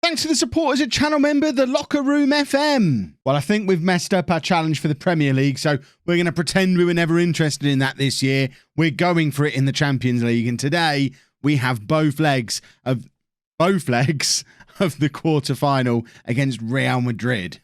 Thanks to the support as a channel member, the Locker Room FM. Well, I think we've messed up our challenge for the Premier League, so we're going to pretend we were never interested in that this year. We're going for it in the Champions League, and today we have both legs of the quarter-final against Real Madrid.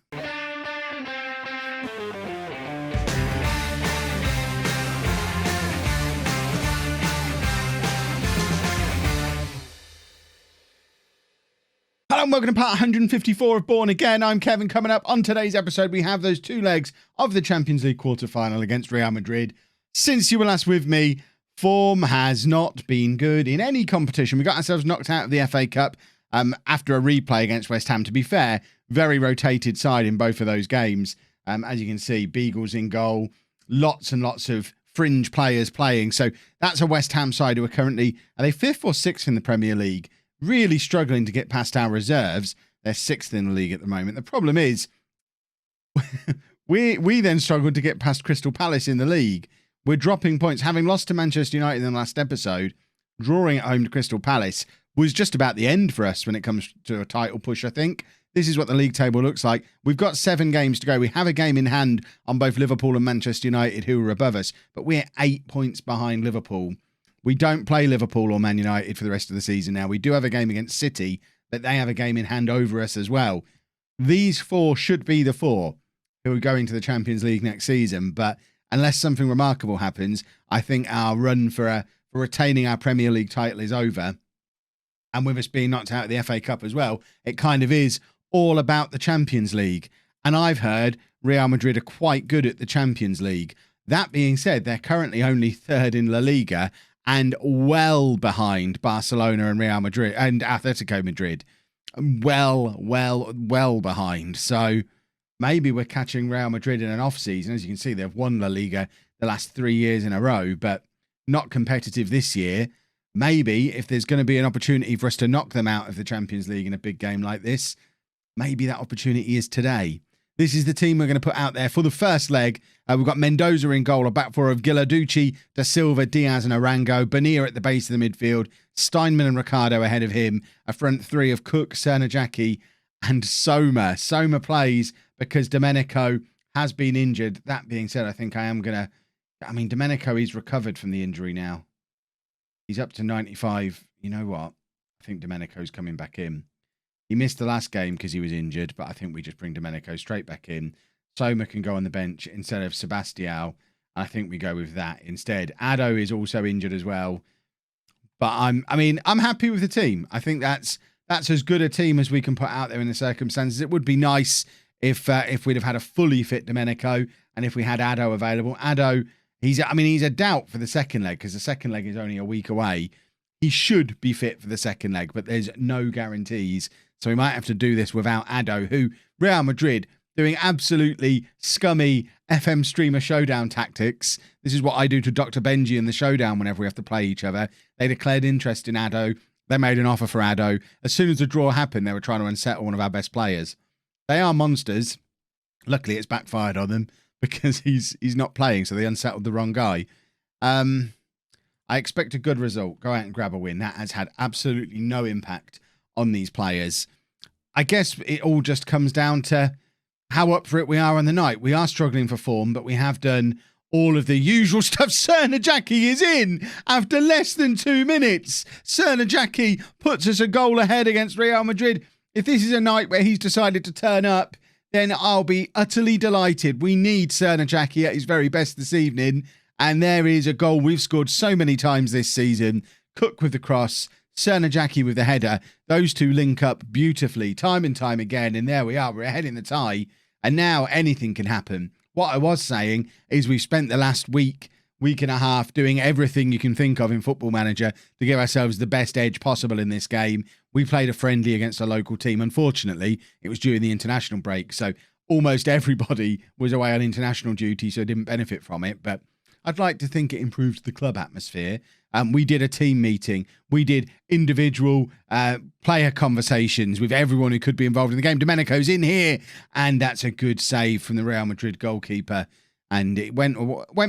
Hello and welcome to part 154 of Bourne Again. I'm Kevin. Coming up on today's episode, we have those two legs of the Champions League quarter-final against Real Madrid. Since you were last with me, form has not been good in any competition. We got ourselves knocked out of the FA Cup after a replay against West Ham. To be fair, very rotated side in both of those games. As you can see, Beagles in goal, lots and lots of fringe players playing. So that's a West Ham side who are currently, are they 5th or 6th in the Premier League? Really struggling to get past our reserves. They're 6th in the league at the moment. The problem is, we then struggled to get past Crystal Palace in the league. We're dropping points. Having lost to Manchester United in the last episode, drawing at home to Crystal Palace was just about the end for us when it comes to a title push, I think. This is what the league table looks like. We've got 7 games to go. We have a game in hand on both Liverpool and Manchester United, who are above us, but we're 8 points behind Liverpool. We don't play Liverpool or Man United for the rest of the season now. We do have a game against City, but they have a game in hand over us as well. These 4 should be the 4 who are going to the Champions League next season, but unless something remarkable happens, I think our run for retaining our Premier League title is over. And with us being knocked out of the FA Cup as well, it kind of is all about the Champions League. And I've heard Real Madrid are quite good at the Champions League. That being said, they're currently only 3rd in La Liga, and well behind Barcelona and Real Madrid and Atletico Madrid. Well behind. So maybe we're catching Real Madrid in an off-season. As you can see, they've won La Liga the last 3 years in a row, but not competitive this year. Maybe if there's going to be an opportunity for us to knock them out of the Champions League in a big game like this, maybe that opportunity is today. This is the team we're going to put out there for the first leg. We've got Mendoza in goal, a back four of Gilarducci, Da Silva, Diaz and Arango, Bonilla at the base of the midfield, Steinman and Ricardo ahead of him, a front 3 of Cook, Cernajacki and Soma. Soma plays because Domenico has been injured. That being said, I think Domenico, he's recovered from the injury now. He's up to 95. You know what? I think Domenico's coming back in. He missed the last game because he was injured, but I think we just bring Domenico straight back in. Soma can go on the bench instead of Sebastião. I think we go with that instead. Addo is also injured as well. But I'm happy with the team. I think that's as good a team as we can put out there in the circumstances. It would be nice if we'd have had a fully fit Domenico and if we had Addo available. Addo, he's a doubt for the second leg because the second leg is only a week away. He should be fit for the second leg, but there's no guarantees. So we might have to do this without Addo, who Real Madrid doing absolutely scummy FM streamer showdown tactics. This is what I do to Dr. Benji in the showdown whenever we have to play each other. They declared interest in Addo. They made an offer for Addo. As soon as the draw happened, they were trying to unsettle one of our best players. They are monsters. Luckily, it's backfired on them because he's not playing, so they unsettled the wrong guy. I expect a good result. Go out and grab a win. That has had absolutely no impact on these players. I guess it all just comes down to how up for it we are on the night. We are struggling for form, but we have done all of the usual stuff. Cernajacki is in after less than 2 minutes. Cernajacki puts us a goal ahead against Real Madrid. If this is a night where he's decided to turn up, then I'll be utterly delighted. We need Cernajacki at his very best this evening. And there is a goal we've scored so many times this season. Cook with the cross, Cernajacki with the header. Those two link up beautifully time and time again. And there we are. We're ahead in the tie. And now anything can happen. What I was saying is we've spent the last week and a half doing everything you can think of in Football Manager to give ourselves the best edge possible in this game. We played a friendly against a local team. Unfortunately, it was during the international break. So almost everybody was away on international duty, so didn't benefit from it. But I'd like to think it improved the club atmosphere. We did a team meeting. We did individual player conversations with everyone who could be involved in the game. Domenico's in here, and that's a good save from the Real Madrid goalkeeper. And it went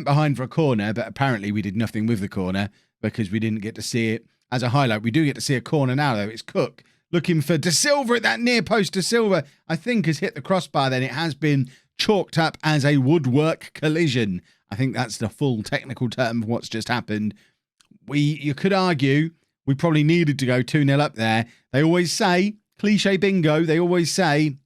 behind for a corner, but apparently we did nothing with the corner because we didn't get to see it as a highlight. We do get to see a corner now, though. It's Cook looking for De Silva at that near post. De Silva, I think, has hit the crossbar then. It has been chalked up as a woodwork collision. I think that's the full technical term of what's just happened. You could argue we probably needed to go 2-0 up there. They always say, cliche bingo, they always say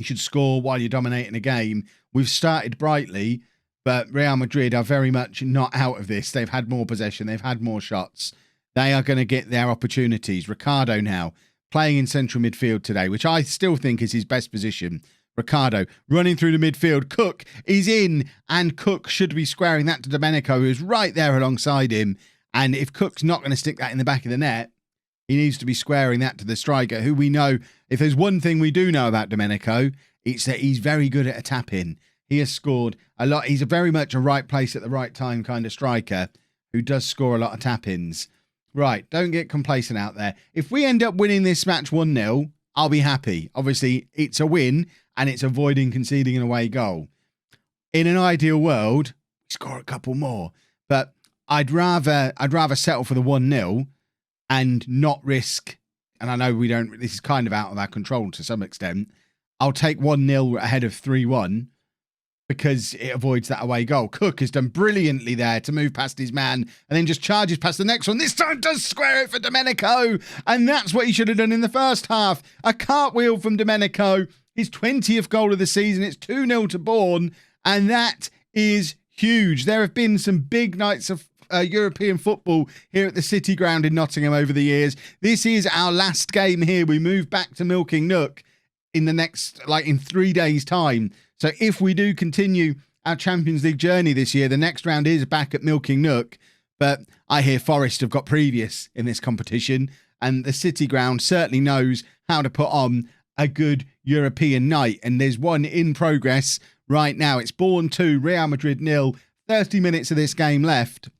you should score while you're dominating a game. We've started brightly, but Real Madrid are very much not out of this. They've had more possession. They've had more shots. They are going to get their opportunities. Ricardo now playing in central midfield today, which I still think is his best position. Ricardo running through the midfield. Cook is in, and Cook should be squaring that to Domenico, who's right there alongside him. And if Cook's not going to stick that in the back of the net, he needs to be squaring that to the striker, who we know, if there's one thing we do know about Domenico, it's that he's very good at a tap-in. He has scored a lot. He's very much a right place at the right time kind of striker who does score a lot of tap-ins. Right, don't get complacent out there. If we end up winning this match 1-0, I'll be happy. Obviously, it's a win, and it's avoiding conceding an away goal. In an ideal world, we score a couple more. But I'd rather settle for the 1-0 and not risk, and I know this is kind of out of our control to some extent. I'll take 1-0 ahead of 3-1 because it avoids that away goal. Cook has done brilliantly there to move past his man and then just charges past the next one. This time does square it for Domenico, and that's what he should have done in the first half. A cartwheel from Domenico, his 20th goal of the season. It's 2-0 to Bourne, and that is huge. There have been some big nights of European football here at the City Ground in Nottingham over the years. This is our last game here. We move back to Milking Nook in the next, in 3 days' time. So if we do continue our Champions League journey this year, the next round is back at Milking Nook. But I hear Forest have got previous in this competition, and the City Ground certainly knows how to put on a good European night. And there's one in progress right now. It's Bourne 2, Real Madrid 0. 30 minutes of this game left.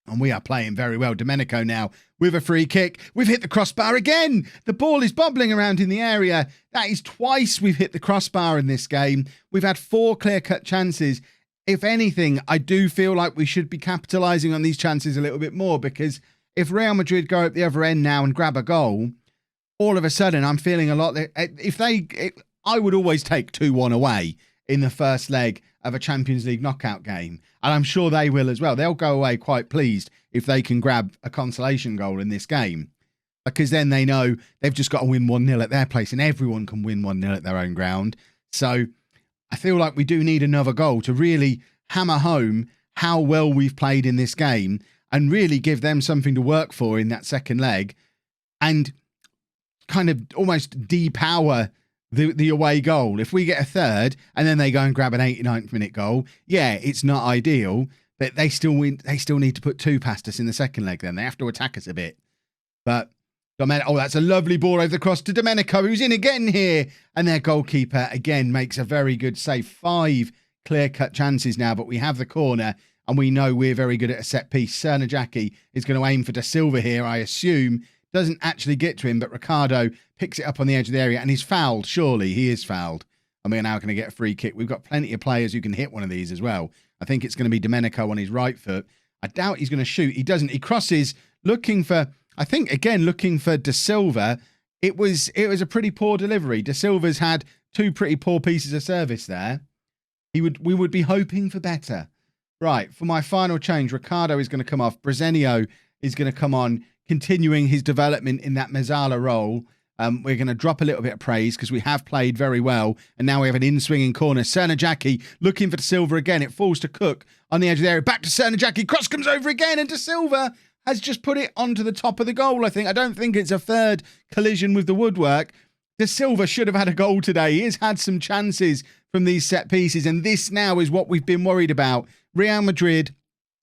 And we are playing very well. Domenico now with a free kick. We've hit the crossbar again. The ball is bubbling around in the area. That is twice we've hit the crossbar in this game. We've had 4 clear-cut chances. If anything, I do feel like we should be capitalising on these chances a little bit more, because if Real Madrid go up the other end now and grab a goal, all of a sudden I'm feeling a lot that I would always take 2-1 away in the first leg of a Champions League knockout game. And I'm sure they will as well. They'll go away quite pleased if they can grab a consolation goal in this game, because then they know they've just got to win 1-0 at their place, and everyone can win 1-0 at their own ground. So I feel like we do need another goal to really hammer home how well we've played in this game and really give them something to work for in that second leg, and kind of almost depower the away goal. If we get a third and then they go and grab an 89th minute goal, yeah, it's not ideal, but they still win. They still need to put 2 past us in the second leg. Then they have to attack us a bit. But that's a lovely ball over the cross to Domenico, who's in again here, and their goalkeeper again makes a very good save. 5 clear-cut chances now, but we have the corner, and we know we're very good at a set piece. Cernajacki is going to aim for De Silva here, I assume. Doesn't actually get to him, but Ricardo picks it up on the edge of the area, and he's fouled. Surely he is fouled. And we're now going to get a free kick. We've got plenty of players who can hit one of these as well. I think it's going to be Domenico on his right foot. I doubt he's going to shoot. He doesn't. He crosses, looking for De Silva. It was a pretty poor delivery. De Silva's had 2 pretty poor pieces of service there. We would be hoping for better. Right, for my final change, Ricardo is going to come off. Brezenio is going to come on, continuing his development in that Mezzala role. We're going to drop a little bit of praise because we have played very well. And now we have an in-swinging corner. Cernajacki looking for De Silva again. It falls to Cook on the edge of the area. Back to Cernajacki. Cross comes over again. And De Silva has just put it onto the top of the goal, I think. I don't think it's a third collision with the woodwork. De Silva should have had a goal today. He has had some chances from these set pieces. And this now is what we've been worried about. Real Madrid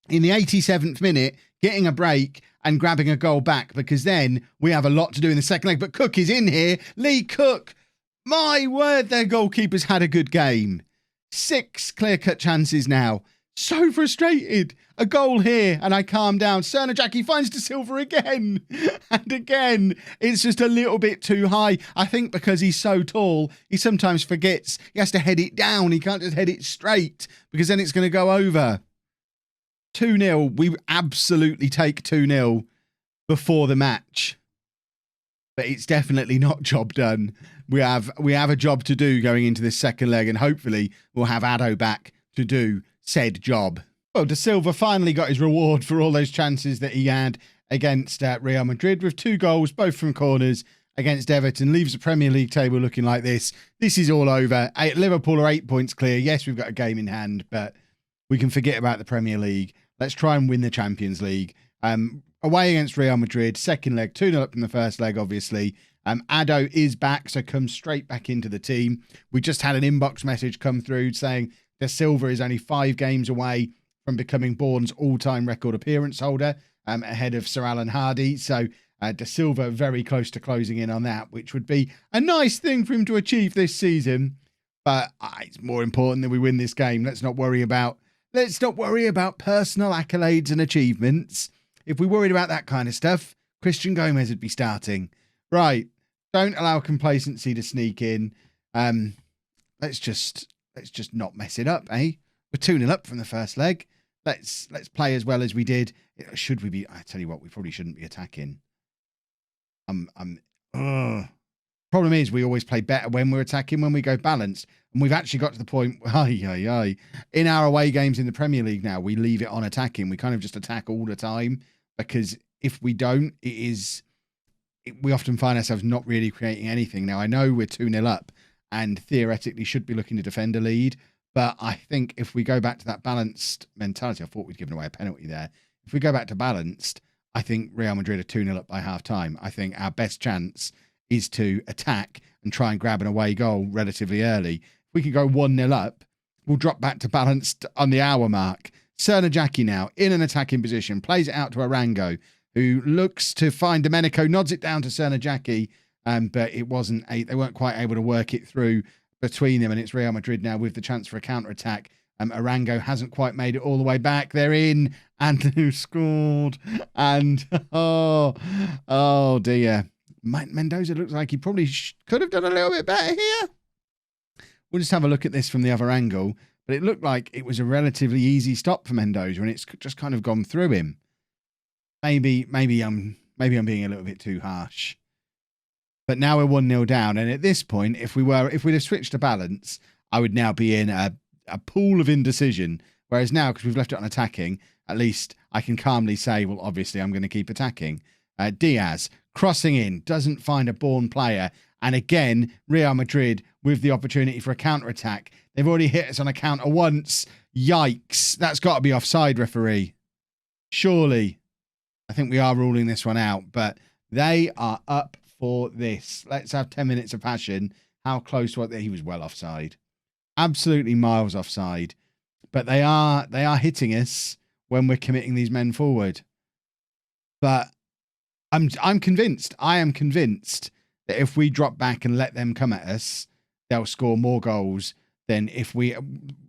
in the 87th minute getting a break and grabbing a goal back, because then we have a lot to do in the second leg. But Cook is in here. Lee Cook. My word, their goalkeeper's had a good game. 6 clear-cut chances now. So frustrated. A goal here, and I calm down. Cernajacki finds De Silva again. And again, it's just a little bit too high. I think because he's so tall, he sometimes forgets he has to head it down. He can't just head it straight, because then it's going to go over. 2-0. We absolutely take 2-0 before the match. but it's definitely not job done. We have a job to do going into this second leg, and hopefully we'll have Addo back to do said job. Well, De Silva finally got his reward for all those chances that he had against Real Madrid with 2 goals, both from corners against Everton. Leaves the Premier League table looking like this. This is all over. Liverpool are 8 points clear. Yes, we've got a game in hand, but we can forget about the Premier League. Let's try and win the Champions League. Away against Real Madrid, second leg, 2-0 up from the first leg, obviously. Addo is back, so comes straight back into the team. We just had an inbox message come through saying De Silva is only 5 games away from becoming Bourne's all-time record appearance holder, ahead of Sir Alan Hardy. So De Silva very close to closing in on that, which would be a nice thing for him to achieve this season. But it's more important that we win this game. Let's not worry about personal accolades and achievements. If we worried about that kind of stuff, Christian Gomez would be starting. Right. Don't allow complacency to sneak in. Let's just not mess it up, eh? We're 2-0 up from the first leg. Let's play as well as we did. Should we be? I tell you what, we probably shouldn't be attacking. Problem is, we always play better when we're attacking, when we go balanced. And we've actually got to the point, in our away games in the Premier League now, we leave it on attacking. We kind of just attack all the time, because if we don't, we often find ourselves not really creating anything. Now, I know we're 2-0 up and theoretically should be looking to defend a lead, but I think if we go back to that balanced mentality, I thought we'd given away a penalty there. If we go back to balanced, I think Real Madrid are 2-0 up by half-time. I think our best chance is to attack and try and grab an away goal relatively early. If we can go 1-0 up, we'll drop back to balanced on the hour mark. Cernajacki now in an attacking position, plays it out to Arango, who looks to find Domenico, nods it down to Cernajacki, but they weren't quite able to work it through between them, and it's Real Madrid now with the chance for a counter-attack. Arango hasn't quite made it all the way back. They're in, and who scored? And, oh dear. Mendoza looks like he probably could have done a little bit better here. We'll just have a look at this from the other angle, but it looked like it was a relatively easy stop for Mendoza, and it's just kind of gone through him. Maybe I'm being a little bit too harsh. But now we're 1-0 down, and at this point, if we'd have switched to balance, I would now be in a pool of indecision. Whereas now, because we've left it on attacking, at least I can calmly say, well, obviously I'm going to keep attacking. Diaz crossing in, doesn't find a Bourne player, and again, Real Madrid with the opportunity for a counter-attack. They've already hit us on a counter once. Yikes! That's got to be offside, referee. Surely. I think we are ruling this one out, but they are up for this. Let's have 10 minutes of passion. How close was it? He was well offside. Absolutely miles offside. But they are hitting us when we're committing these men forward. But I'm convinced. I am convinced that if we drop back and let them come at us, they'll score more goals than if we're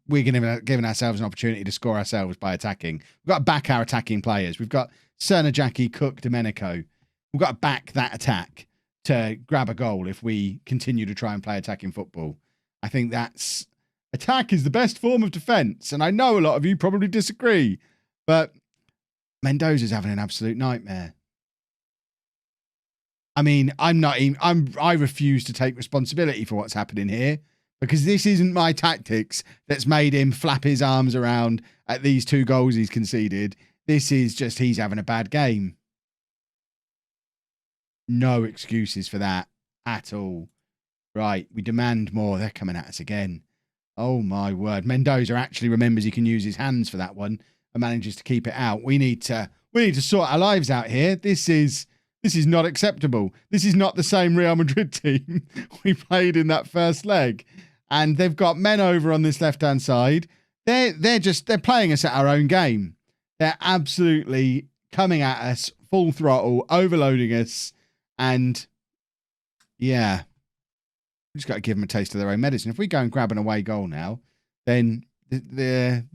giving ourselves an opportunity to score ourselves by attacking. We've got to back our attacking players. We've got Cernajacki, Cook, Domenico. We've got to back that attack to grab a goal if we continue to try and play attacking football. I think attack is the best form of defence, and I know a lot of you probably disagree, but Mendoza's having an absolute nightmare. I mean, I refuse to take responsibility for what's happening here, because this isn't my tactics that's made him flap his arms around at these 2 goals he's conceded. This is just he's having a bad game. No excuses for that at all. Right, we demand more. They're coming at us again. Oh my word. Mendoza actually remembers he can use his hands for that one and manages to keep it out. We need to sort our lives out here. This is not acceptable. This is not the same Real Madrid team we played in that first leg. And they've got men over on this left-hand side. They're playing us at our own game. They're absolutely coming at us full throttle, overloading us. And yeah, we just got to give them a taste of their own medicine. If we go and grab an away goal now, then the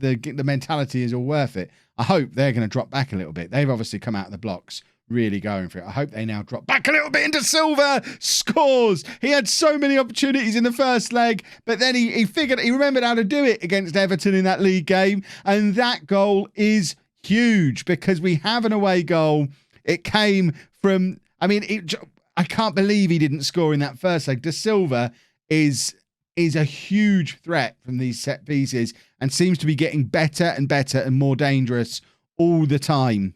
mentality is all worth it. I hope they're going to drop back a little bit. They've obviously come out of the blocks really going for it. I hope they now drop back a little bit into Silva. Scores. He had so many opportunities in the first leg, but then he remembered how to do it against Everton in that league game. And that goal is huge because we have an away goal. It came from, I can't believe he didn't score in that first leg. Da Silva is a huge threat from these set pieces and seems to be getting better and better and more dangerous all the time.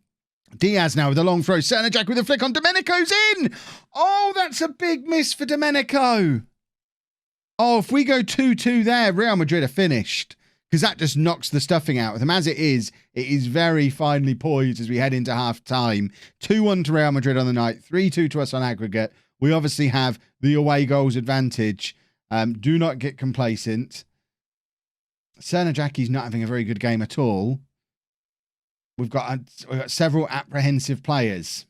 Diaz now with a long throw. Cernajak with a flick on. Domenico's in. Oh, that's a big miss for Domenico. Oh, if we go 2-2 there, Real Madrid are finished, because that just knocks the stuffing out of them. As it is very finely poised as we head into half-time. 2-1 to Real Madrid on the night, 3-2 to us on aggregate. We obviously have the away goals advantage. Do not get complacent. Cernajaki's not having a very good game at all. We've got several apprehensive players.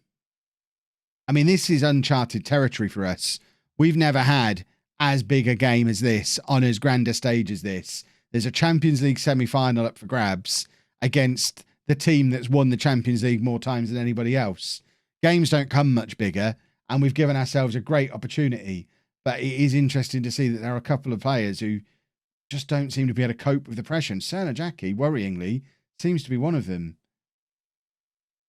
I mean, this is uncharted territory for us. We've never had as big a game as this on as grand a stage as this. There's a Champions League semi-final up for grabs against the team that's won the Champions League more times than anybody else. Games don't come much bigger, and we've given ourselves a great opportunity. But it is interesting to see that there are a couple of players who just don't seem to be able to cope with the pressure. And Cernajaki, worryingly, seems to be one of them.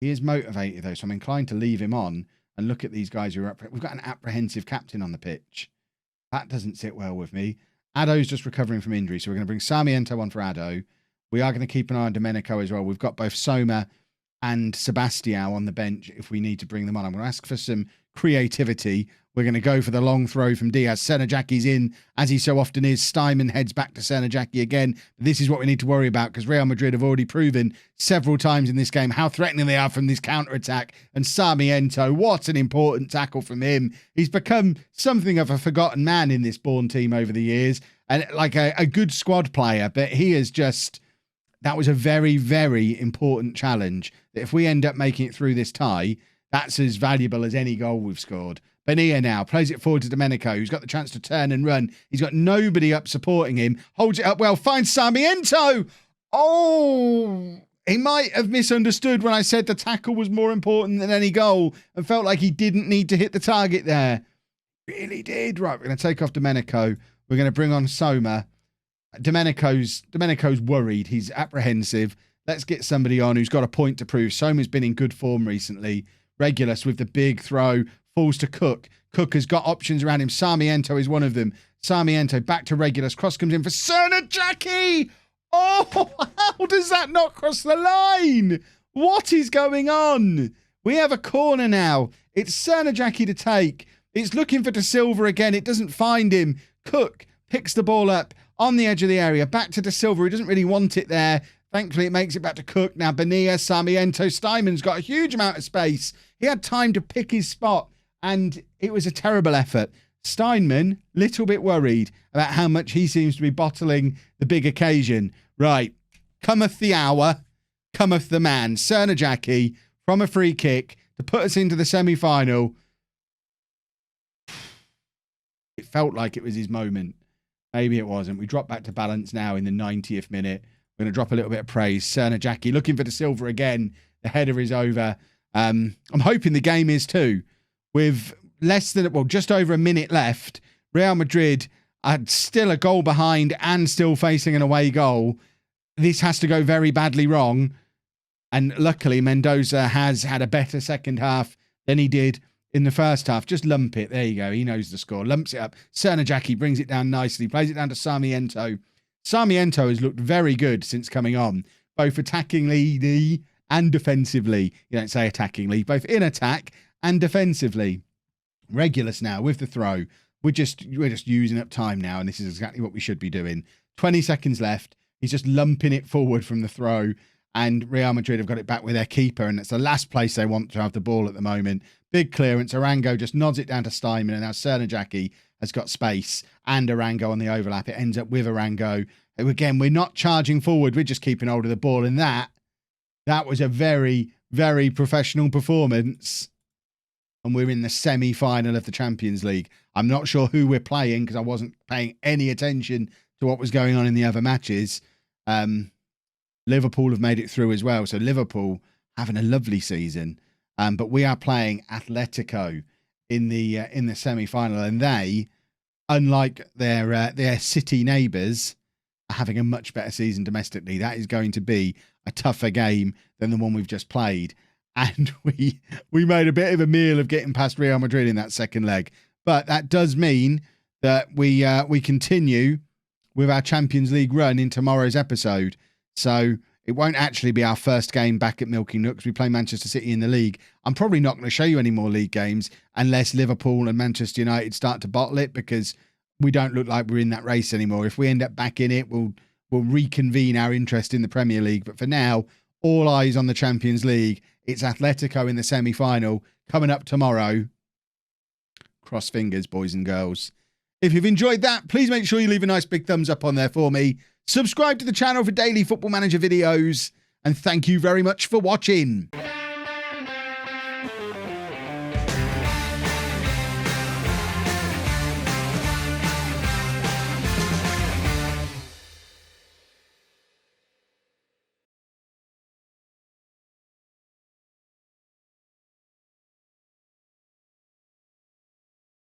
He is motivated, though, so I'm inclined to leave him on and look at these guys who are we've got an apprehensive captain on the pitch. That doesn't sit well with me. Addo's just recovering from injury, so we're going to bring Sarmiento on for Addo. We are going to keep an eye on Domenico as well. We've got both Soma and Sebastião on the bench if we need to bring them on. I'm going to ask for some creativity. We're going to go for the long throw from Diaz. Cernajaki's in, as he so often is. Steinman heads back to Cernajaki again. This is what we need to worry about, because Real Madrid have already proven several times in this game how threatening they are from this counter-attack. And Sarmiento, what an important tackle from him. He's become something of a forgotten man in this Bourne team over the years, and like a good squad player, but he is just... That was a very, very important challenge. That if we end up making it through this tie, that's as valuable as any goal we've scored. Bonilla now plays it forward to Domenico, who's got the chance to turn and run. He's got nobody up supporting him. Holds it up well, finds Sarmiento. Oh, he might have misunderstood when I said the tackle was more important than any goal and felt like he didn't need to hit the target there. Really did. Right, we're going to take off Domenico. We're going to bring on Soma. Domenico's worried. He's apprehensive. Let's get somebody on who's got a point to prove. Soma's been in good form recently. Regulus with the big throw. Falls to Cook. Cook has got options around him. Sarmiento is one of them. Sarmiento back to Regulus. Cross comes in for Cernajaki. Oh, how does that not cross the line? What is going on? We have a corner now. It's Cernajaki to take. It's looking for Da Silva again. It doesn't find him. Cook picks the ball up on the edge of the area. Back to Da Silva. He doesn't really want it there. Thankfully, it makes it back to Cook. Now, Bonilla, Sarmiento, Steinman's got a huge amount of space. He had time to pick his spot, and it was a terrible effort. Steinman, little bit worried about how much he seems to be bottling the big occasion. Right, cometh the hour, cometh the man. Cernajaki from a free kick to put us into the semi-final. It felt like it was his moment. Maybe it wasn't. We drop back to balance now in the 90th minute. We're going to drop a little bit of praise. Cernajaki looking for Da Silva again. The header is over. I'm hoping the game is too. With just over a minute left, Real Madrid are still a goal behind and still facing an away goal. This has to go very badly wrong. And luckily, Mendoza has had a better second half than he did in the first half. Just lump it. There you go. He knows the score. Lumps it up. Cernajaki brings it down nicely. Plays it down to Sarmiento. Sarmiento has looked very good since coming on, both attackingly and defensively. You don't say attackingly, both in attack and defensively. Regulus now with the throw. We're just using up time now, and this is exactly what we should be doing. 20 seconds left. He's just lumping it forward from the throw, and Real Madrid have got it back with their keeper, and it's the last place they want to have the ball at the moment. Big clearance. Arango just nods it down to Steinman, and now Cernajaki has got space and Arango on the overlap. It ends up with Arango. Again, we're not charging forward. We're just keeping hold of the ball, and that was a very, very professional performance. And we're in the semi-final of the Champions League. I'm not sure who we're playing because I wasn't paying any attention to what was going on in the other matches. Liverpool have made it through as well. So Liverpool having a lovely season. But we are playing Atletico in the semi-final, and they, unlike their city neighbours, are having a much better season domestically. That is going to be a tougher game than the one we've just played. and we made a bit of a meal of getting past Real Madrid in that second leg. But that does mean that we continue with our Champions League run in tomorrow's episode. So it won't actually be our first game back at Milky Nooks. We play Manchester City in the league. I'm probably not going to show you any more league games unless Liverpool and Manchester United start to bottle it, because we don't look like we're in that race anymore. If we end up back in it, we'll reconvene our interest in the Premier League. But for now, all eyes on the Champions League. It's Atletico in the semi-final coming up tomorrow. Cross fingers, boys and girls. If you've enjoyed that, please make sure you leave a nice big thumbs up on there for me. Subscribe to the channel for daily Football Manager videos. And thank you very much for watching.